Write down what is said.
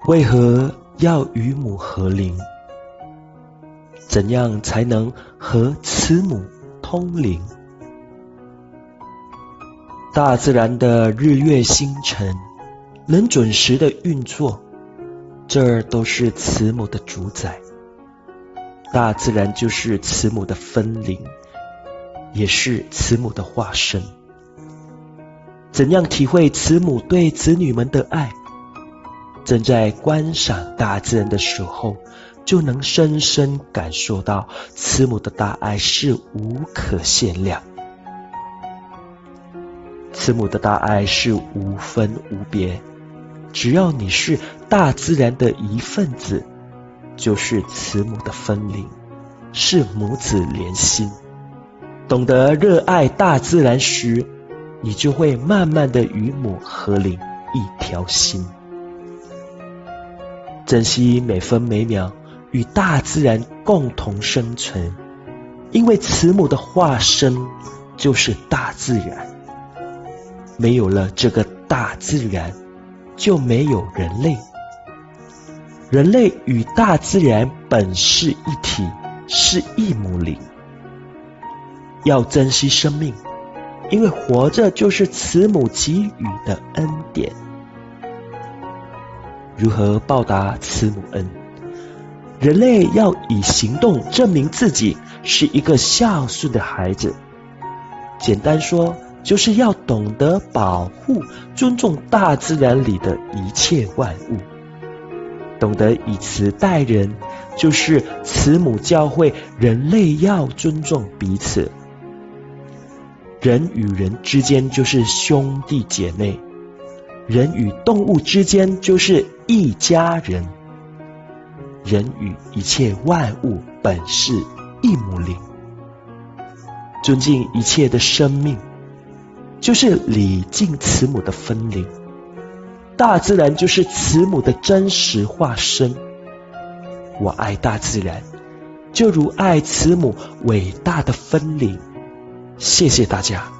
为何要与母合灵？怎样才能和慈母通灵？大自然的日月星辰能准时的运作，这都是慈母的主宰。大自然就是慈母的分灵，也是慈母的化身。怎样体会慈母对子女们的爱？正在观赏大自然的时候，就能深深感受到慈母的大爱是无可限量。慈母的大爱是无分无别，只要你是大自然的一份子，就是慈母的分灵，是母子连心。懂得热爱大自然时，你就会慢慢的与母合灵一条心。珍惜每分每秒与大自然共同生存，因为慈母的化身就是大自然。没有了这个大自然，就没有人类。人类与大自然本是一体，是一母灵。要珍惜生命，因为活着就是慈母给予的恩典。如何报答慈母恩？人类要以行动证明自己是一个孝顺的孩子。简单说，就是要懂得保护、尊重大自然里的一切万物。懂得以慈待人，就是慈母教诲人类要尊重彼此。人与人之间就是兄弟姐妹，人与动物之间就是一家人，人与一切万物本是一母灵。尊敬一切的生命，就是礼敬慈母的分灵。大自然就是慈母的真实化身。我爱大自然，就如爱慈母伟大的分灵。谢谢大家。